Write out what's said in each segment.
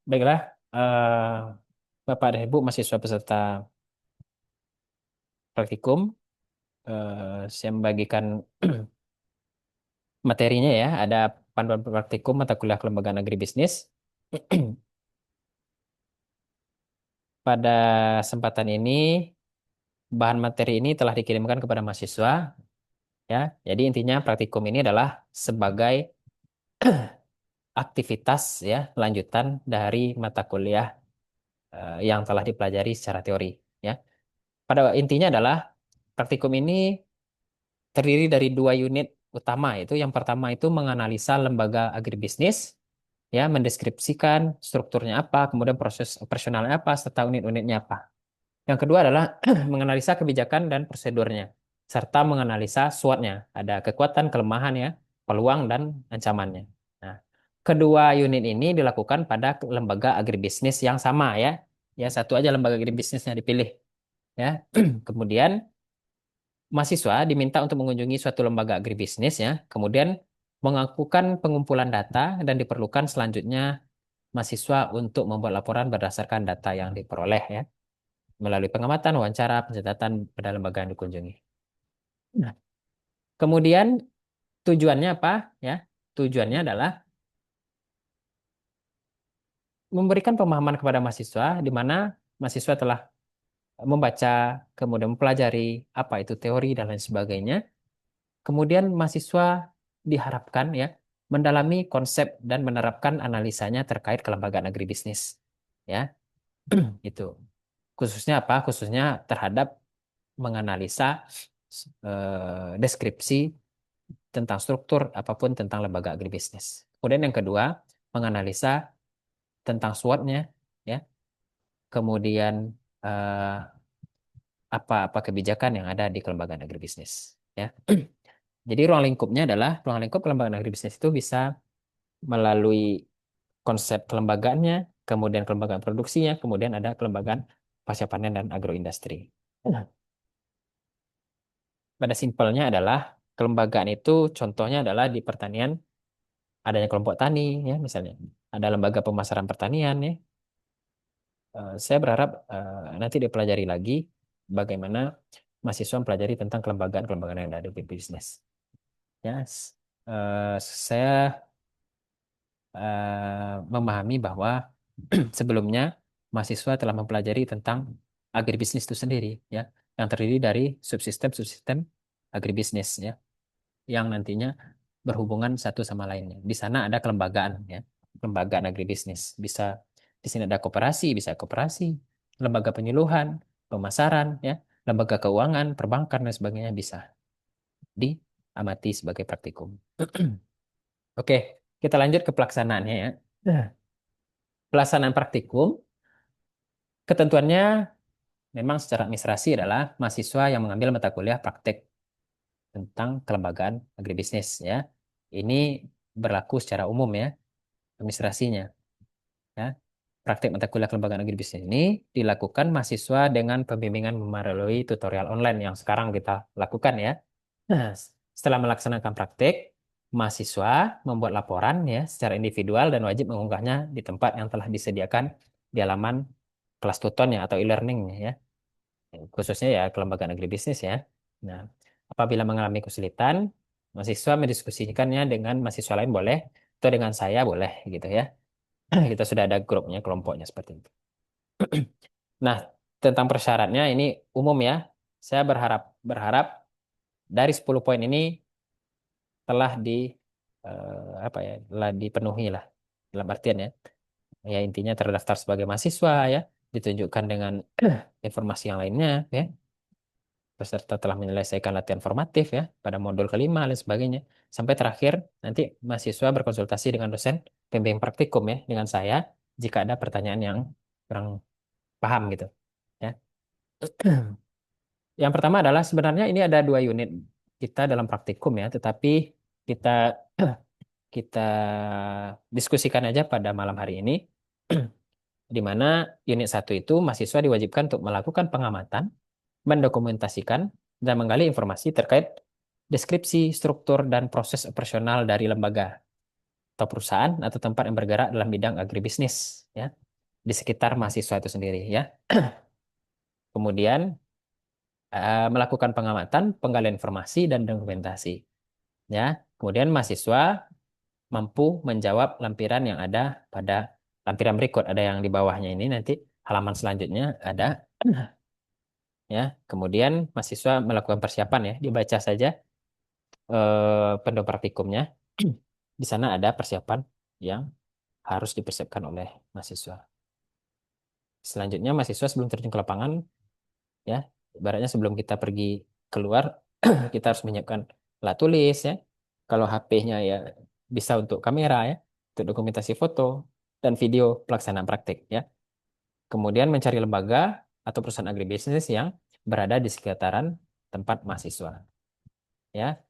Baiklah, Bapak dan Ibu mahasiswa peserta praktikum, saya membagikan materinya ya. Ada panduan praktikum mata kuliah kelembagaan agribisnis. Pada kesempatan ini, bahan materi ini telah dikirimkan kepada mahasiswa ya. Jadi intinya praktikum ini adalah sebagai aktivitas ya lanjutan dari mata kuliah yang telah dipelajari secara teori ya. Pada intinya adalah praktikum ini terdiri dari dua unit utama. Itu yang pertama itu menganalisa lembaga agribisnis, ya, mendeskripsikan strukturnya apa, kemudian proses operasionalnya apa, serta unit-unitnya apa. Yang kedua adalah menganalisa kebijakan dan prosedurnya, serta menganalisa SWOT-nya, ada kekuatan, kelemahan ya, peluang dan ancamannya. Nah, kedua unit ini dilakukan pada lembaga agribisnis yang sama ya. Ya, satu aja lembaga agribisnisnya dipilih ya. Kemudian mahasiswa diminta untuk mengunjungi suatu lembaga agribisnis ya, kemudian melakukan pengumpulan data dan diperlukan selanjutnya mahasiswa untuk membuat laporan berdasarkan data yang diperoleh ya, melalui pengamatan, wawancara, pencatatan pada lembaga yang dikunjungi. Nah, kemudian tujuannya apa ya? Tujuannya adalah memberikan pemahaman kepada mahasiswa di mana mahasiswa telah membaca, kemudian mempelajari apa itu teori dan lain sebagainya. Kemudian mahasiswa diharapkan ya mendalami konsep dan menerapkan analisanya terkait kelembagaan agribisnis. Ya, itu. Khususnya apa? Khususnya terhadap menganalisa deskripsi tentang struktur apapun tentang lembaga agribisnis. Kemudian yang kedua, menganalisa tentang SWOT-nya ya. Kemudian eh, apa-apa kebijakan yang ada di kelembagaan agribisnis ya. Jadi ruang lingkupnya adalah ruang lingkup kelembagaan agribisnis itu bisa melalui konsep kelembagaannya, kemudian kelembagaan produksinya, kemudian ada kelembagaan pasca panen dan agroindustri. Nah, pada simpelnya adalah kelembagaan itu contohnya adalah di pertanian adanya kelompok tani ya misalnya. Ada lembaga pemasaran pertanian ya. Saya berharap nanti dipelajari lagi bagaimana mahasiswa mempelajari tentang kelembagaan-kelembagaan yang ada di bisnis. Ya, saya memahami bahwa sebelumnya mahasiswa telah mempelajari tentang agribisnis itu sendiri ya, yang terdiri dari subsistem-subsistem agribisnis ya, yang nantinya berhubungan satu sama lainnya. Di sana ada kelembagaan ya, kelembagaan agribisnis. Bisa di sini ada koperasi, bisa koperasi, lembaga penyuluhan, pemasaran ya, lembaga keuangan, perbankan dan sebagainya bisa diamati sebagai praktikum. Oke, kita lanjut ke pelaksanaannya ya. Nah, pelaksanaan praktikum, ketentuannya memang secara administrasi adalah mahasiswa yang mengambil mata kuliah praktek tentang kelembagaan agribisnis ya. Ini berlaku secara umum ya, administrasinya ya. Praktek mata kuliah kelembagaan agribisnis ini dilakukan mahasiswa dengan pembimbingan melalui tutorial online yang sekarang kita lakukan ya. Nah, setelah melaksanakan praktek, mahasiswa membuat laporan ya secara individual dan wajib mengunggahnya di tempat yang telah disediakan di halaman kelas tuton ya atau e-learning ya, khususnya ya kelembagaan agribisnis ya. Nah, apabila mengalami kesulitan, mahasiswa mendiskusikannya dengan mahasiswa lain boleh, atau dengan saya boleh gitu ya. Kita sudah ada grupnya, kelompoknya seperti itu. Nah, tentang persyaratnya ini umum ya. Saya berharap berharap dari 10 poin ini telah apa ya, telah dipenuhi lah dalam artian ya. Ya intinya terdaftar sebagai mahasiswa ya, ditunjukkan dengan informasi yang lainnya ya. Peserta telah menyelesaikan latihan formatif ya pada modul kelima dan sebagainya. Sampai terakhir nanti mahasiswa berkonsultasi dengan dosen pembimbing praktikum ya dengan saya jika ada pertanyaan yang kurang paham gitu ya. Yang pertama adalah sebenarnya ini ada dua unit kita dalam praktikum ya, tetapi kita kita diskusikan aja pada malam hari ini di mana unit satu itu mahasiswa diwajibkan untuk melakukan pengamatan, mendokumentasikan, dan menggali informasi terkait deskripsi, struktur, dan proses operasional dari lembaga. atau perusahaan atau tempat yang bergerak dalam bidang agribisnis ya di sekitar mahasiswa itu sendiri ya. Kemudian melakukan pengamatan, penggalian informasi dan dokumentasi ya. Kemudian mahasiswa mampu menjawab lampiran yang ada pada lampiran berikut. Ada yang di bawahnya ini nanti halaman selanjutnya ada ya. Kemudian mahasiswa melakukan persiapan ya, dibaca saja pedoman praktikumnya. Di sana ada persiapan yang harus dipersiapkan oleh mahasiswa. Selanjutnya mahasiswa sebelum terjun ke lapangan ya, ibaratnya sebelum kita pergi keluar kita harus menyiapkan alat tulis ya. Kalau HP-nya ya bisa untuk kamera ya, untuk dokumentasi foto dan video pelaksanaan praktik ya. Kemudian mencari lembaga atau perusahaan agribisnis yang berada di sekitaran tempat mahasiswa ya.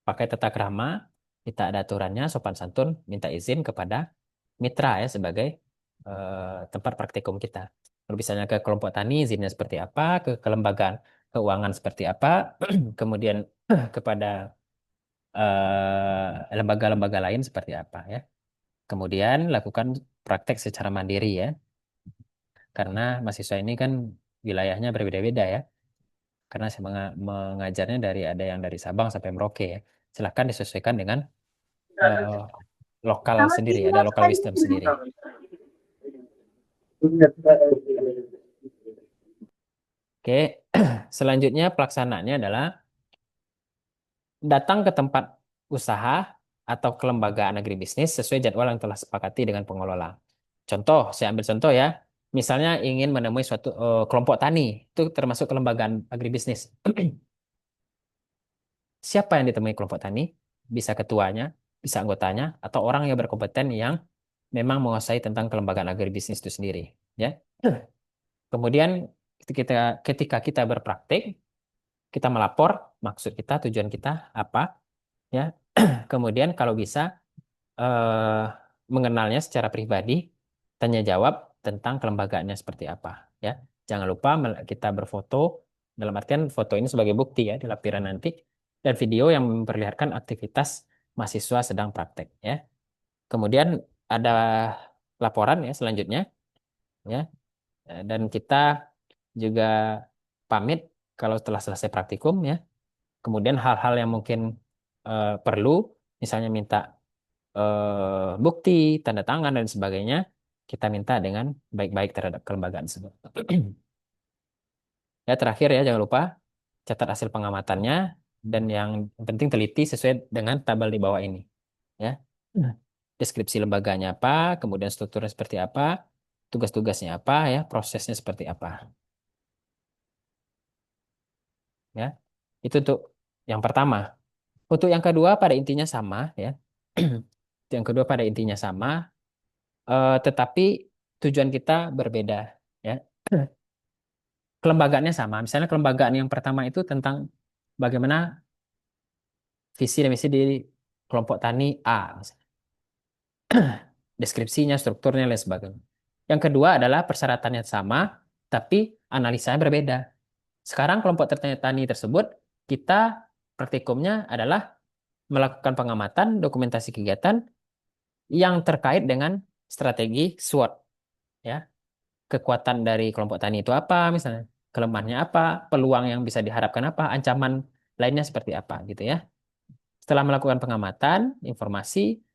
Pakai tata krama, kita ada aturannya, sopan santun, minta izin kepada mitra ya sebagai tempat praktikum kita. Kalau misalnya ke kelompok tani, izinnya seperti apa, ke kelembagaan keuangan seperti apa, kemudian kepada lembaga-lembaga lain seperti apa ya. Kemudian lakukan praktek secara mandiri ya, karena mahasiswa ini kan wilayahnya berbeda-beda ya. Karena saya mengajarnya dari ada yang dari Sabang sampai Merauke ya. Silahkan disesuaikan dengan eh, lokal sendiri, ada lokal wisdom sendiri. Oke, selanjutnya pelaksanaannya adalah datang ke tempat usaha atau kelembagaan agribisnis sesuai jadwal yang telah sepakati dengan pengelola. Contoh, saya ambil contoh ya. Misalnya ingin menemui suatu kelompok tani, itu termasuk kelembagaan agribisnis. Siapa yang ditemui kelompok tani? Bisa ketuanya, bisa anggotanya, atau orang yang berkompeten yang memang menguasai tentang kelembagaan agribisnis itu sendiri. Ya. Kemudian ketika kita berpraktik, kita melapor maksud kita, tujuan kita apa, ya. Kemudian kalau bisa eh, mengenalnya secara pribadi, tanya jawab tentang kelembagaannya seperti apa, ya. Jangan lupa kita berfoto, dalam artian foto ini sebagai bukti ya di lampiran nanti, dan video yang memperlihatkan aktivitas mahasiswa sedang praktek, ya. Kemudian ada laporan ya selanjutnya, ya. Dan kita juga pamit kalau telah selesai praktikum ya. Kemudian hal-hal yang mungkin perlu, misalnya minta bukti, tanda tangan dan sebagainya, kita minta dengan baik-baik terhadap kelembagaan tersebut. Ya terakhir ya jangan lupa catat hasil pengamatannya dan yang penting teliti sesuai dengan tabel di bawah ini. Ya. Deskripsi lembaganya apa, kemudian strukturnya seperti apa, tugas-tugasnya apa, ya prosesnya seperti apa. Ya, itu untuk yang pertama. Untuk yang kedua pada intinya sama ya. Yang kedua pada intinya sama, tetapi tujuan kita berbeda ya. Kelembagaannya sama. Misalnya kelembagaan yang pertama itu tentang bagaimana visi dan misi di kelompok tani A, misalnya. Deskripsinya, strukturnya, dan lain sebagainya. Yang kedua adalah persyaratannya sama, tapi analisanya berbeda. Sekarang kelompok tani tersebut, kita praktikumnya adalah melakukan pengamatan, dokumentasi kegiatan yang terkait dengan strategi SWOT. Ya, kekuatan dari kelompok tani itu apa, misalnya kelemahannya apa, peluang yang bisa diharapkan apa, ancaman lainnya seperti apa, gitu ya. Setelah melakukan pengamatan,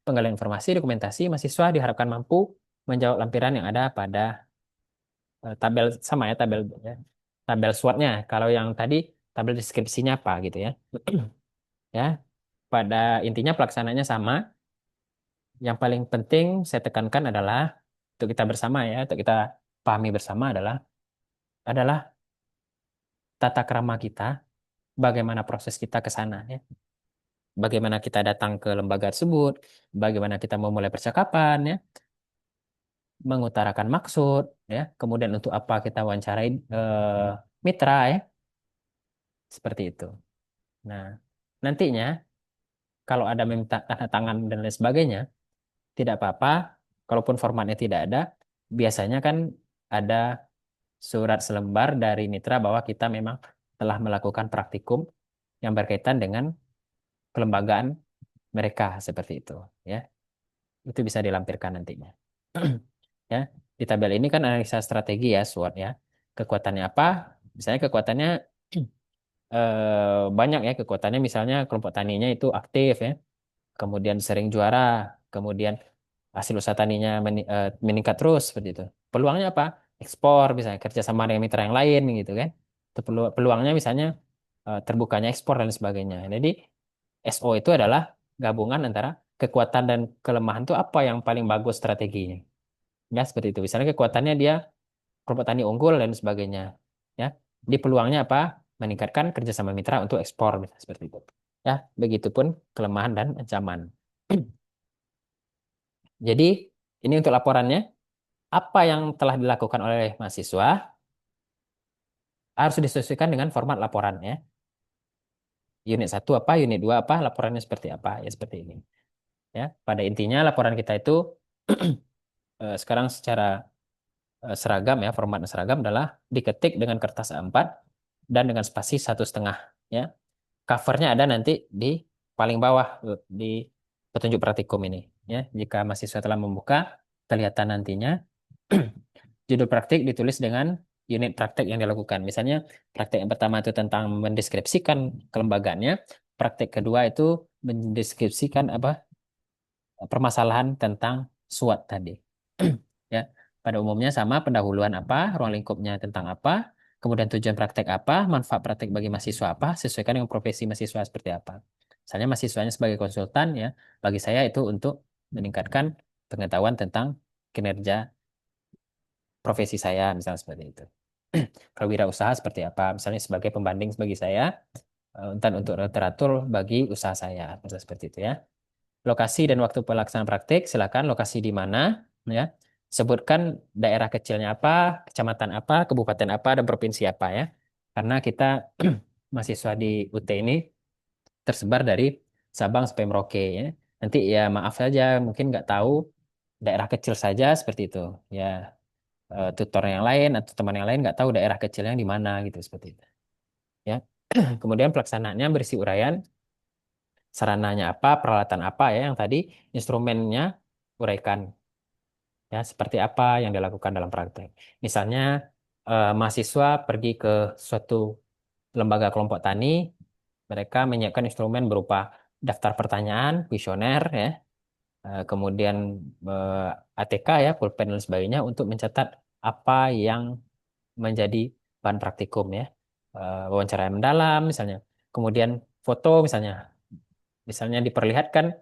penggalian informasi, dokumentasi, mahasiswa diharapkan mampu menjawab lampiran yang ada pada tabel sama ya, tabel SWOT-nya. Kalau yang tadi tabel deskripsinya apa gitu ya. Ya, pada intinya pelaksananya sama. Yang paling penting saya tekankan adalah untuk kita bersama ya, untuk kita pahami bersama adalah tata krama kita, bagaimana proses kita ke sana ya. Bagaimana kita datang ke lembaga tersebut, bagaimana kita memulai percakapan ya, mengutarakan maksud ya, kemudian untuk apa kita wawancarai mitra ya, seperti itu. Nah, nantinya kalau ada meminta tanda tangan dan lain sebagainya, tidak apa-apa. Kalaupun formatnya tidak ada, biasanya kan ada surat selembar dari mitra bahwa kita memang telah melakukan praktikum yang berkaitan dengan kelembagaan mereka seperti itu ya. Itu bisa dilampirkan nantinya. Ya, di tabel ini kan analisa strategi ya, SWOT ya. Kekuatannya apa? Misalnya kekuatannya banyak ya kekuatannya, misalnya kelompok taninya itu aktif ya, kemudian sering juara, kemudian hasil usaha taninya meningkat terus seperti itu. Peluangnya apa? Ekspor, misalnya kerjasama dengan mitra yang lain gitu kan. Itu peluangnya misalnya terbukanya ekspor dan sebagainya. Jadi SO itu adalah gabungan antara kekuatan dan kelemahan itu apa yang paling bagus strateginya. Ya seperti itu. Misalnya kekuatannya dia kelompok tani unggul dan sebagainya. Ya, di peluangnya apa? Meningkatkan kerjasama mitra untuk ekspor, misalnya seperti itu. Ya, begitupun kelemahan dan ancaman. Jadi, ini untuk laporannya. Apa yang telah dilakukan oleh mahasiswa harus disesuaikan dengan format laporan ya. Unit satu apa, unit 2 apa, laporannya seperti apa, ya seperti ini. Ya, pada intinya laporan kita itu sekarang secara seragam ya, formatnya seragam adalah diketik dengan kertas A4 dan dengan spasi 1,5 ya. Covernya ada nanti di paling bawah di petunjuk praktikum ini ya. Jika mahasiswa telah membuka, kelihatan nantinya judul praktik ditulis dengan unit praktek yang dilakukan. Misalnya praktek yang pertama itu tentang mendeskripsikan kelembagaannya, praktek kedua itu mendeskripsikan apa permasalahan tentang SWOT tadi. Ya, pada umumnya sama pendahuluan apa, ruang lingkupnya tentang apa, kemudian tujuan praktek apa, manfaat praktek bagi mahasiswa apa, sesuaikan dengan profesi mahasiswa seperti apa. Misalnya mahasiswanya sebagai konsultan ya, bagi saya itu untuk meningkatkan pengetahuan tentang kinerja profesi saya, misalnya seperti itu. Kalau wirausaha seperti apa, misalnya sebagai pembanding bagi saya, untuk literatur bagi usaha saya, misalnya seperti itu ya. Lokasi dan waktu pelaksanaan praktik, silakan lokasi di mana, ya. Sebutkan daerah kecilnya apa, kecamatan apa, kabupaten apa, dan provinsi apa ya. Karena kita mahasiswa di UT ini tersebar dari Sabang sampai Merauke ya. Nanti ya maaf saja, mungkin nggak tahu daerah kecil saja seperti itu. Ya, tutor yang lain atau teman yang lain nggak tahu daerah kecilnya di mana gitu seperti itu. Ya. Kemudian pelaksanaannya berisi uraian sarananya apa, peralatan apa ya yang tadi instrumennya uraikan ya seperti apa yang dilakukan dalam praktek. Misalnya mahasiswa pergi ke suatu lembaga kelompok tani, mereka menyiapkan instrumen berupa daftar pertanyaan, kuesioner ya, kemudian ATK ya, pulpen dan sebagainya untuk mencatat apa yang menjadi bahan praktikum ya. Wawancara yang mendalam misalnya. Kemudian foto misalnya. Misalnya diperlihatkan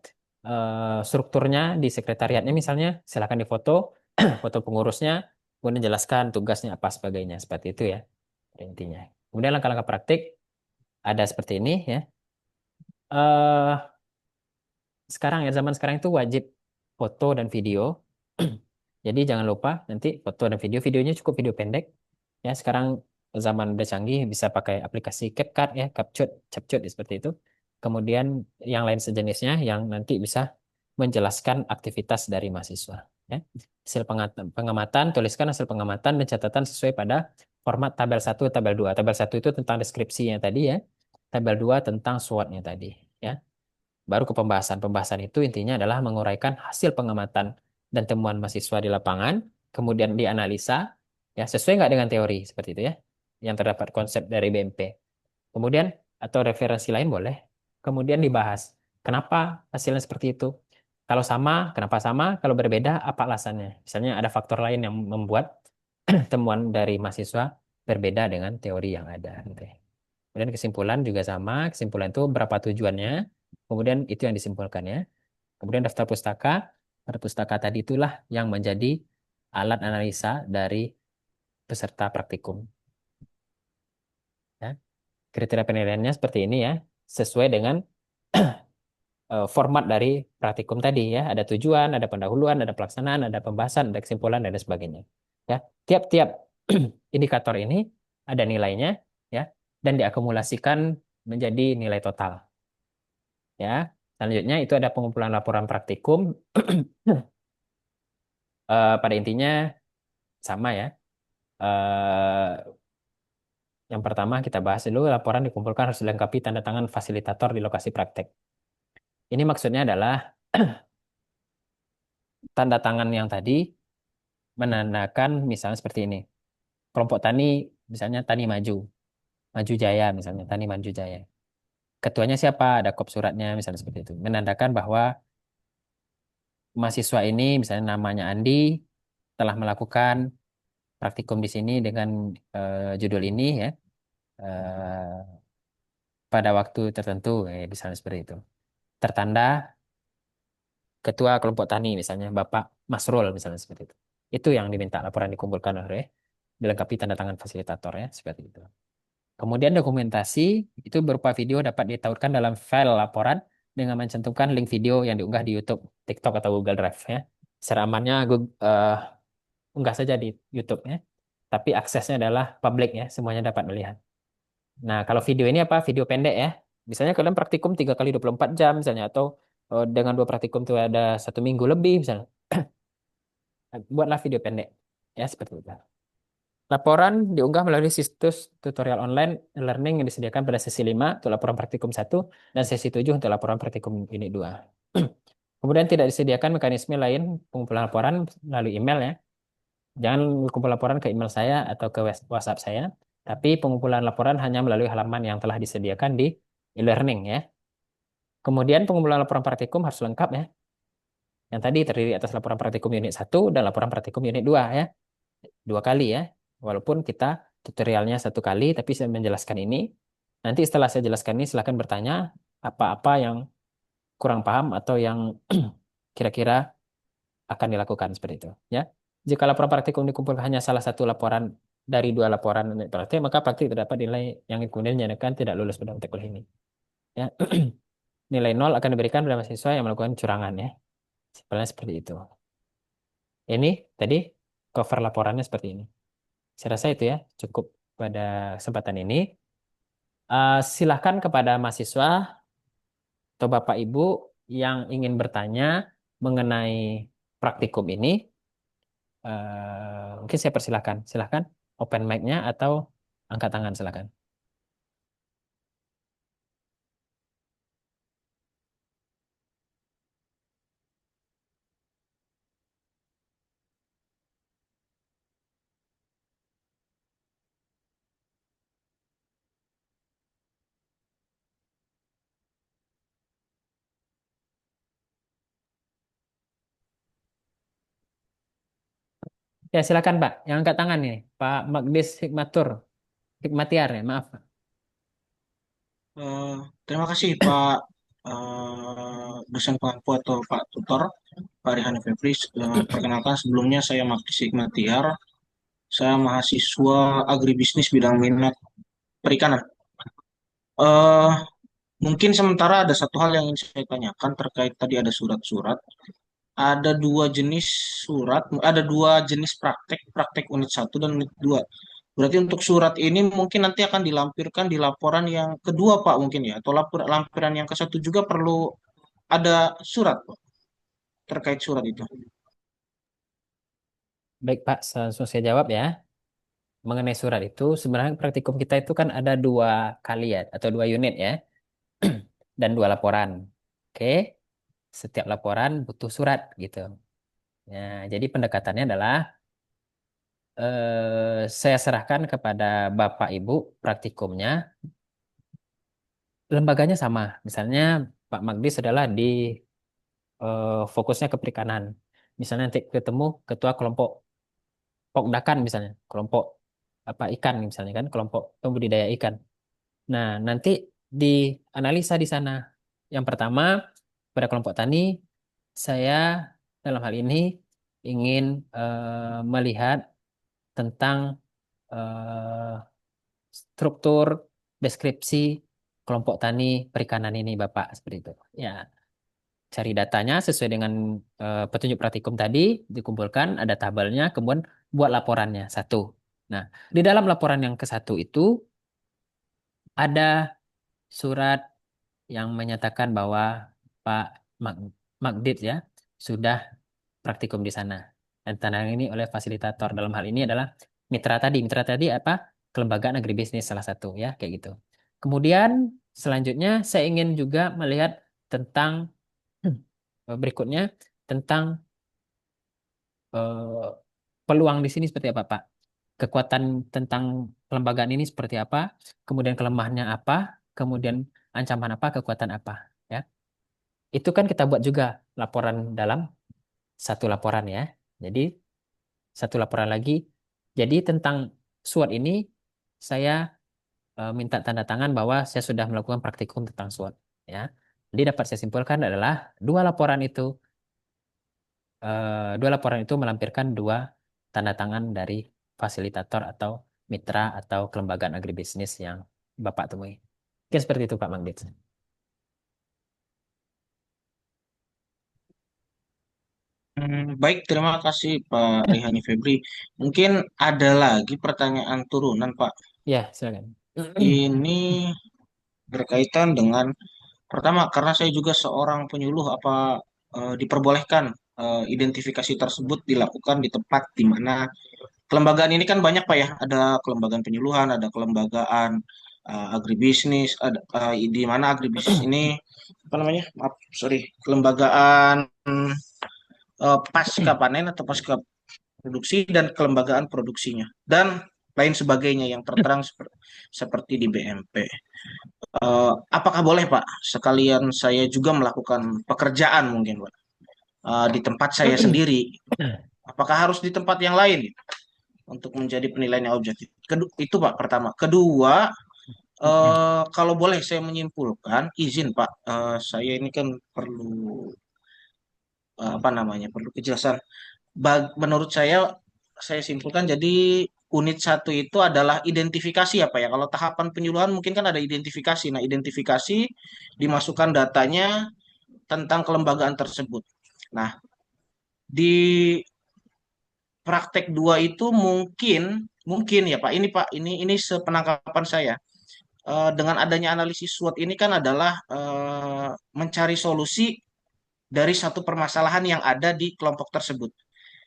strukturnya di sekretariatnya misalnya, silakan difoto, foto pengurusnya, kemudian jelaskan tugasnya apa sebagainya, seperti itu ya intinya. Kemudian langkah-langkah praktik ada seperti ini ya. eh Sekarang ya zaman sekarang itu wajib foto dan video. Jadi jangan lupa nanti foto dan video, videonya cukup video pendek. Ya sekarang zaman udah canggih bisa pakai aplikasi CapCut ya, CapCut, CapCut seperti itu. Kemudian yang lain sejenisnya yang nanti bisa menjelaskan aktivitas dari mahasiswa. Ya. Hasil pengamatan, tuliskan hasil pengamatan dan catatan sesuai pada format tabel satu, tabel 2. Tabel satu itu tentang deskripsinya tadi ya. Tabel 2 tentang SWOT-nya tadi. Ya. Baru ke pembahasan. Pembahasan itu intinya adalah menguraikan hasil pengamatan dan temuan mahasiswa di lapangan, kemudian dianalisa, ya sesuai nggak dengan teori seperti itu ya, yang terdapat konsep dari BMP. Kemudian atau referensi lain boleh. Kemudian dibahas kenapa hasilnya seperti itu. Kalau sama, kenapa sama? Kalau berbeda, apa alasannya? Misalnya ada faktor lain yang membuat temuan dari mahasiswa berbeda dengan teori yang ada. Gitu ya. Kemudian kesimpulan juga sama. Kesimpulan itu berapa tujuannya. Kemudian itu yang disimpulkan ya. Kemudian daftar pustaka. Daftar pustaka tadi itulah yang menjadi alat analisa dari peserta praktikum. Ya. Kriteria penilaiannya seperti ini ya. Sesuai dengan format dari praktikum tadi ya. Ada tujuan, ada pendahuluan, ada pelaksanaan, ada pembahasan, ada kesimpulan, dan lain sebagainya. Ya. Tiap-tiap indikator ini ada nilainya ya dan diakumulasikan menjadi nilai total. Ya. Selanjutnya itu ada pengumpulan laporan praktikum. Pada intinya sama ya. Eh, yang pertama kita bahas dulu laporan dikumpulkan harus dilengkapi tanda tangan fasilitator di lokasi praktek. Ini maksudnya adalah tanda tangan yang tadi menandakan misalnya seperti ini. Kelompok tani, misalnya Tani Maju, Maju Jaya misalnya, Tani Maju Jaya. Ketuanya siapa? Ada kop suratnya misalnya seperti itu. Menandakan bahwa mahasiswa ini misalnya namanya Andi telah melakukan praktikum di sini dengan judul ini ya, eh, pada waktu tertentu, misalnya seperti itu. Tertanda ketua kelompok tani misalnya Bapak Masrul misalnya seperti itu. Itu yang diminta laporan dikumpulkan oleh dilengkapi tanda tangan fasilitator ya seperti itu. Kemudian dokumentasi itu berupa video dapat ditautkan dalam file laporan dengan mencantumkan link video yang diunggah di YouTube, TikTok atau Google Drive ya. Secara amannya unggah saja di YouTube ya. Tapi aksesnya adalah publik ya, semuanya dapat melihat. Nah, kalau video ini apa? Video pendek ya. Misalnya kalian praktikum 3 kali 24 jam misalnya atau dengan dua praktikum itu ada 1 minggu lebih misalnya. Buatlah video pendek ya seperti itu. Laporan diunggah melalui situs tutorial online learning yang disediakan pada sesi 5 untuk laporan praktikum 1 dan sesi 7 untuk laporan praktikum unit 2. Kemudian tidak disediakan mekanisme lain pengumpulan laporan melalui email ya. Jangan kumpul laporan ke email saya atau ke WhatsApp saya, tapi pengumpulan laporan hanya melalui halaman yang telah disediakan di e-learning ya. Kemudian pengumpulan laporan praktikum harus lengkap ya. Yang tadi terdiri atas laporan praktikum unit 1 dan laporan praktikum unit 2 ya. 2 kali ya. Walaupun kita tutorialnya 1 kali, tapi saya menjelaskan ini. Nanti setelah saya jelaskan ini, silakan bertanya apa-apa yang kurang paham atau yang kira-kira akan dilakukan seperti itu. Ya, jika laporan praktikum dikumpulkan hanya salah satu laporan dari 2 laporan praktik, maka praktik terdapat nilai yang kemudian dinyatakan tidak lulus pada mata kuliah ini. Ya, nilai nol akan diberikan pada mahasiswa yang melakukan curangan ya. Sebenarnya seperti itu. Ini tadi cover laporannya seperti ini. Saya rasa itu ya cukup pada kesempatan ini. Silahkan kepada mahasiswa atau Bapak Ibu yang ingin bertanya mengenai praktikum ini, mungkin saya persilahkan. Silahkan open mic-nya atau angkat tangan silahkan. Ya silakan Pak, yang angkat tangan nih, Pak Magdis Hikmatur, Hikmatiar ya, maaf. Eh, Terima kasih Pak dosen pengampu atau Pak tutor Pak Rihan Febri. Perkenalkan sebelumnya saya Magdi Sigmatiar. Saya mahasiswa agribisnis bidang minat perikanan. Eh, Mungkin sementara ada satu hal yang ingin saya tanyakan terkait tadi ada surat-surat. Ada dua jenis surat, ada dua jenis praktek, praktek unit 1 dan unit 2. Berarti untuk surat ini mungkin nanti akan dilampirkan di laporan yang kedua Pak mungkin ya, atau lampiran yang ke satu juga perlu ada surat Pak, terkait surat itu. Baik Pak, langsung saya jawab ya. Mengenai surat itu, sebenarnya praktikum kita itu kan ada 2 kali ya, atau 2 unit ya, dan 2 laporan. Oke, setiap laporan butuh surat gitu. Ya, jadi pendekatannya adalah saya serahkan kepada Bapak Ibu praktikumnya, lembaganya sama. Misalnya Pak Magdis adalah di fokusnya ke perikanan. Misalnya nanti ketemu ketua kelompok Pokdakan misalnya, kelompok apa ikan misalnya kan, kelompok pembudidaya ikan. Nah, nanti dianalisa di sana. Yang pertama, pada kelompok tani, saya dalam hal ini ingin melihat tentang eh, struktur deskripsi kelompok tani perikanan ini, Bapak, seperti itu. Ya, cari datanya sesuai dengan petunjuk praktikum tadi, dikumpulkan, ada tabelnya, kemudian buat laporannya satu. Nah, di dalam laporan yang ke satu itu ada surat yang menyatakan bahwa Pak Mag- Magdit ya sudah praktikum di sana. Dan tanda ini oleh fasilitator dalam hal ini adalah mitra tadi. Mitra tadi apa? Kelembagaan agribisnis salah satu ya, kayak gitu. Kemudian selanjutnya saya ingin juga melihat tentang Berikutnya tentang eh, peluang di sini seperti apa, Pak? Kekuatan tentang kelembagaan ini seperti apa? Kemudian kelemahannya apa? Kemudian ancaman apa? Kekuatan apa? Ya, itu kan kita buat juga laporan dalam satu laporan ya. Jadi satu laporan lagi. Jadi tentang SWOT ini saya minta tanda tangan bahwa saya sudah melakukan praktikum tentang SWOT. Ya, jadi dapat saya simpulkan adalah dua laporan itu dua laporan itu melampirkan dua tanda tangan dari fasilitator atau mitra atau kelembagaan agribisnis yang Bapak temui. Mungkin seperti itu Pak Magdit. Baik, terima kasih Pak Rihani Febri. Mungkin ada lagi pertanyaan turunan, Pak. Ya, silakan. Ini berkaitan dengan pertama, karena saya juga seorang penyuluh, apa diperbolehkan identifikasi tersebut dilakukan di tempat di mana kelembagaan ini kan banyak Pak ya, ada kelembagaan penyuluhan, ada kelembagaan agribisnis, ada di mana agribisnis ini apa namanya? Maaf, sorry, kelembagaan pasca panen atau pasca produksi dan kelembagaan produksinya dan lain sebagainya yang tertera seperti di BMP. Apakah boleh Pak sekalian saya juga melakukan pekerjaan mungkin Pak di tempat saya sendiri? Apakah harus di tempat yang lain untuk menjadi penilaian yang objektif? Itu Pak pertama. Kedua, kalau boleh saya menyimpulkan, izin Pak, saya ini kan perlu apa namanya, perlu kejelasan. Menurut saya simpulkan jadi unit satu itu adalah identifikasi apa ya? Kalau tahapan penyuluhan mungkin kan ada identifikasi. Nah, identifikasi dimasukkan datanya tentang kelembagaan tersebut. Nah, di praktek dua itu mungkin mungkin ya Pak, ini Pak, ini sepenangkapan saya. Dengan adanya analisis SWOT ini kan adalah mencari solusi dari satu permasalahan yang ada di kelompok tersebut.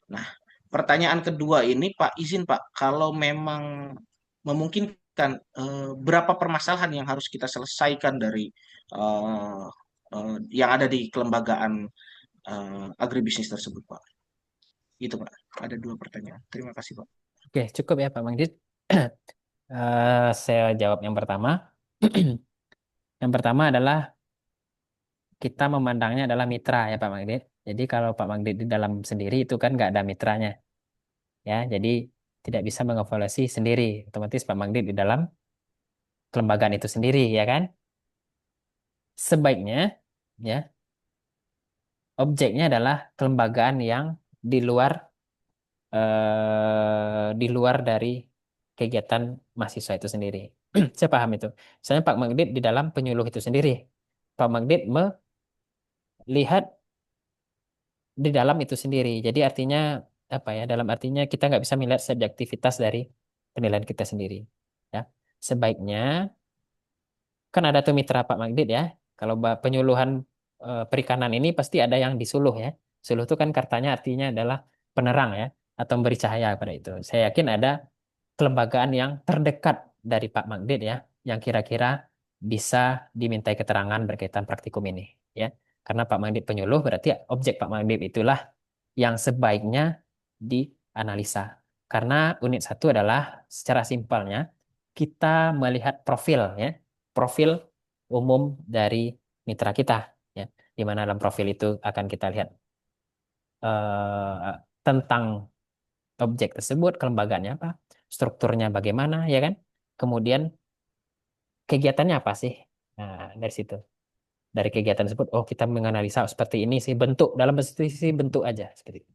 Nah, pertanyaan kedua ini, Pak, izin Pak, kalau memang memungkinkan, berapa permasalahan yang harus kita selesaikan dari eh, yang ada di kelembagaan agribisnis tersebut, Pak? Itu, Pak. Ada dua pertanyaan. Terima kasih, Pak. Oke, cukup ya Pak Magdit. Saya jawab yang pertama. Yang pertama adalah kita memandangnya adalah mitra ya Pak Magdit. Jadi kalau Pak Magdit di dalam sendiri itu kan nggak ada mitranya ya. Jadi tidak bisa mengevaluasi sendiri. Otomatis Pak Magdit di dalam kelembagaan itu sendiri ya kan. Sebaiknya ya objeknya adalah kelembagaan yang di luar di luar dari kegiatan mahasiswa itu sendiri. Saya paham itu. Misalnya Pak Magdit di dalam penyuluh itu sendiri. Pak Magdit melihat di dalam itu sendiri. Jadi artinya apa ya? Dalam artinya kita nggak bisa melihat subjektivitas dari penilaian kita sendiri. Ya, sebaiknya kan ada tuh mitra Pak Magdit ya. Kalau penyuluhan perikanan ini pasti ada yang disuluh ya. Suluh itu kan katanya artinya adalah penerang ya atau memberi cahaya pada itu. Saya yakin ada kelembagaan yang terdekat dari Pak Magdit ya, yang kira-kira bisa dimintai keterangan berkaitan praktikum ini ya. Karena Pak Magdit penyuluh berarti objek Pak Magdit itulah yang sebaiknya dianalisa. Karena unit satu adalah secara simpelnya kita melihat profil ya, profil umum dari mitra kita ya. Di mana dalam profil itu akan kita lihat tentang objek tersebut, kelembagaannya apa, strukturnya bagaimana, ya kan? Kemudian kegiatannya apa sih? Nah, dari situ. Dari kegiatan tersebut, oh kita menganalisa seperti ini sih bentuk, dalam sisi bentuk aja. Seperti itu.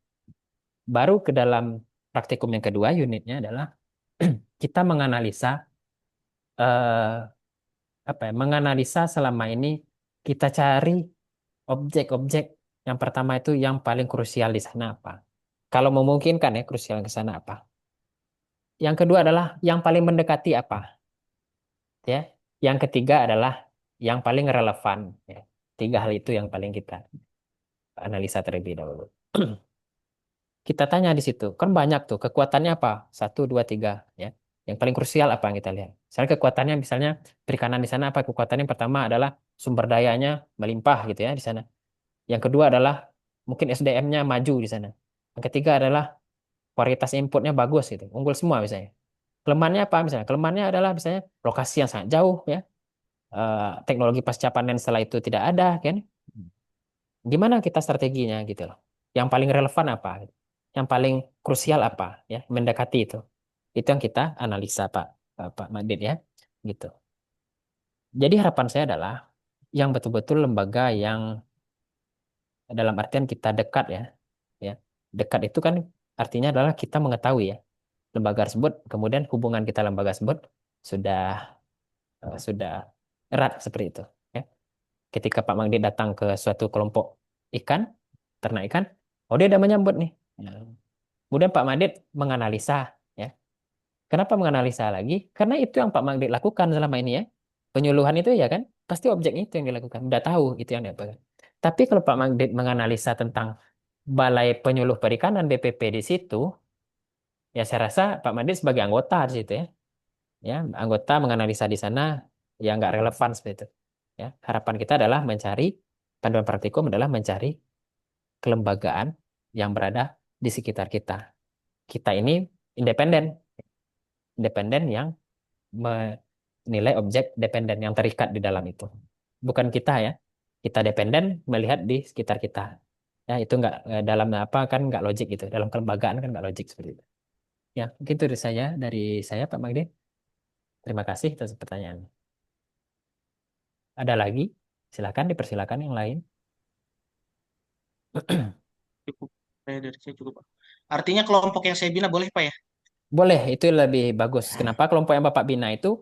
Baru ke dalam praktikum yang kedua, unitnya adalah kita menganalisa, eh, apa ya, menganalisa selama ini kita cari objek-objek yang pertama itu yang paling krusial di sana apa. Kalau memungkinkan ya, krusial ke sana apa. Yang kedua adalah yang paling mendekati apa. Ya. Yang ketiga adalah yang paling relevan. Ya. Tiga hal itu yang paling kita analisa terlebih dahulu. Kita tanya di situ, kan banyak tuh kekuatannya apa? Satu, dua, tiga. Ya. Yang paling krusial apa yang kita lihat? Misalnya kekuatannya, misalnya perikanan di sana apa? Kekuatannya yang pertama adalah sumber dayanya melimpah gitu ya di sana. Yang kedua adalah mungkin SDM-nya maju di sana. Yang ketiga adalah kualitas inputnya bagus gitu, unggul semua misalnya. Kelemahannya apa misalnya? Kelemahannya adalah misalnya lokasi yang sangat jauh ya. Teknologi pasca panen setelah itu tidak ada kan. Gimana kita strateginya gitu loh. Yang paling relevan apa? Yang paling krusial apa ya mendekati itu. Itu yang kita analisa Pak Madid ya. Gitu. Jadi harapan saya adalah yang betul-betul lembaga yang dalam artian kita dekat ya. Ya. Dekat itu kan artinya adalah kita mengetahui ya lembaga tersebut, kemudian hubungan kita lembaga tersebut sudah sudah erat seperti itu. Ya. Ketika Pak Magdi datang ke suatu kelompok ikan, ternak ikan, oh dia udah menyambut nih. Ya. Kemudian Pak Magdi menganalisa, ya. Kenapa menganalisa lagi? Karena itu yang Pak Magdi lakukan selama ini ya. Penyuluhan itu ya kan, pasti objeknya itu yang dilakukan. Udah tahu itu yang dilakukan. Tapi kalau Pak Magdi menganalisa tentang Balai Penyuluh Perikanan BPP di situ, ya saya rasa Pak Magdi sebagai anggota di situ ya. Ya, anggota menganalisa di sana yang nggak relevan seperti itu. Ya, harapan kita adalah mencari panduan praktikum adalah mencari kelembagaan yang berada di sekitar kita. Kita ini independen, independen yang menilai objek dependen yang terikat di dalam itu. Bukan kita ya, kita dependen melihat di sekitar kita. Ya, itu nggak dalam apa kan nggak logik itu. Dalam kelembagaan kan nggak logik seperti itu. Ya, mungkin itu dari saya Pak Magdi. Terima kasih atas pertanyaan. Ada lagi? Silakan dipersilakan yang lain. Cukup. Dari saya cukup, Pak. Artinya kelompok yang saya bina boleh, Pak ya? Boleh, itu lebih bagus. Kenapa kelompok yang Bapak bina itu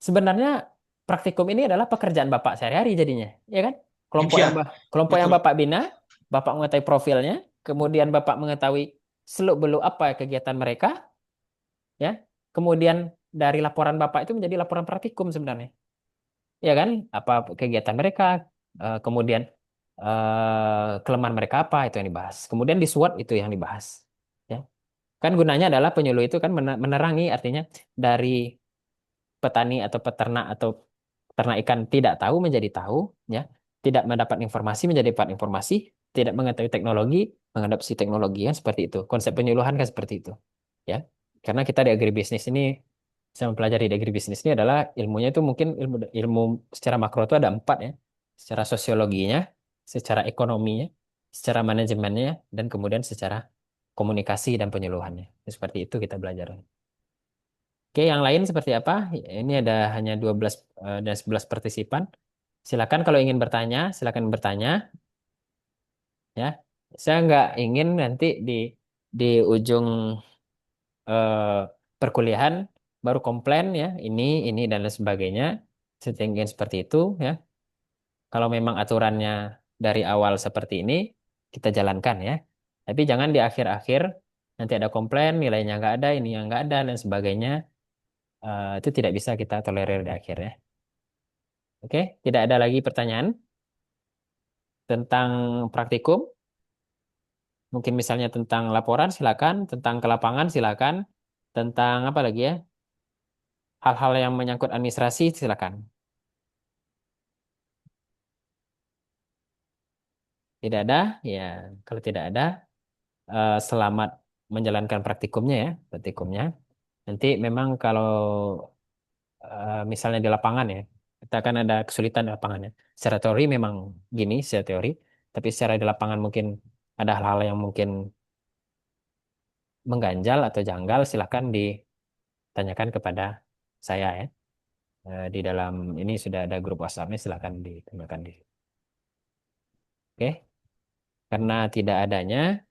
sebenarnya praktikum ini adalah pekerjaan Bapak sehari-hari jadinya, ya kan? Iya, Kelompok yang betul. Bapak bina, Bapak mengetahui profilnya, kemudian Bapak mengetahui seluk-beluk apa kegiatan mereka, ya. Kemudian dari laporan Bapak itu menjadi laporan praktikum sebenarnya. Ya kan? Apa kegiatan mereka, kemudian kelemahan mereka apa itu yang dibahas. Kemudian di SWOT itu yang dibahas. Ya. Kan gunanya adalah penyuluh itu kan menerangi artinya dari petani atau peternak atau peternak ikan tidak tahu menjadi tahu, ya. Tidak mendapat informasi menjadi dapat informasi, tidak mengetahui teknologi, mengadopsi teknologi kan seperti itu. Konsep penyuluhan kan seperti itu, ya. Karena kita di agribisnis ini saya mempelajari di agribisnis ini adalah ilmunya itu mungkin ilmu ilmu secara makro itu ada empat ya. Secara sosiologinya, secara ekonominya, secara manajemennya, dan kemudian secara komunikasi dan penyuluhannya. Seperti itu kita belajar. Oke, yang lain seperti apa? Ini ada hanya 12 dan 11 partisipan. Silakan kalau ingin bertanya, silakan bertanya ya. Saya nggak ingin nanti di ujung eh, perkuliahan baru komplain ya, ini dan lain sebagainya. Saya ingin seperti itu ya. Kalau memang aturannya dari awal seperti ini, kita jalankan ya. Tapi jangan di akhir-akhir nanti ada komplain, nilainya nggak ada, ini yang nggak ada dan sebagainya. Itu tidak bisa kita tolerir di akhir ya. Oke, tidak ada lagi pertanyaan tentang praktikum. Mungkin misalnya tentang laporan silakan, tentang ke lapangan silakan, tentang apa lagi ya? Hal-hal yang menyangkut administrasi silakan. Tidak ada, ya. Kalau tidak ada, selamat menjalankan praktikumnya ya, praktikumnya. Nanti memang kalau misalnya di lapangan ya, kita akan ada kesulitan di lapangannya. Secara teori memang gini, secara teori, tapi secara di lapangan mungkin ada hal-hal yang mungkin mengganjal atau janggal, silakan ditanyakan kepada saya ya. Di dalam ini sudah ada grup WhatsApp-nya, silakan ditanyakan di. Oke, karena tidak adanya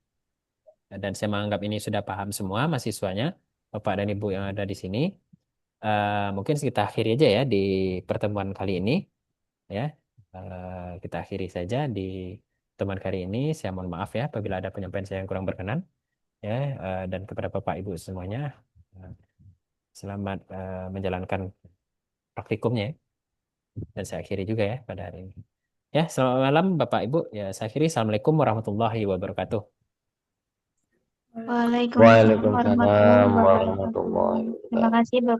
dan saya menganggap ini sudah paham semua mahasiswanya, Bapak dan Ibu yang ada di sini. Mungkin kita akhiri aja ya di pertemuan kali ini ya. Kita akhiri saja di pertemuan kali ini. Saya mohon maaf ya apabila ada penyampaian saya yang kurang berkenan ya. Dan kepada Bapak Ibu semuanya, eh, selamat menjalankan praktikumnya ya. Dan saya akhiri juga ya pada hari ini. Ya, selamat malam Bapak Ibu. Ya, saya akhiri. Assalamualaikum warahmatullahi wabarakatuh. Waalaikumsalam warahmatullahi Waalaikumsalam wabarakatuh. warahmatullahi Terima wabarakatuh. kasih, Bapak.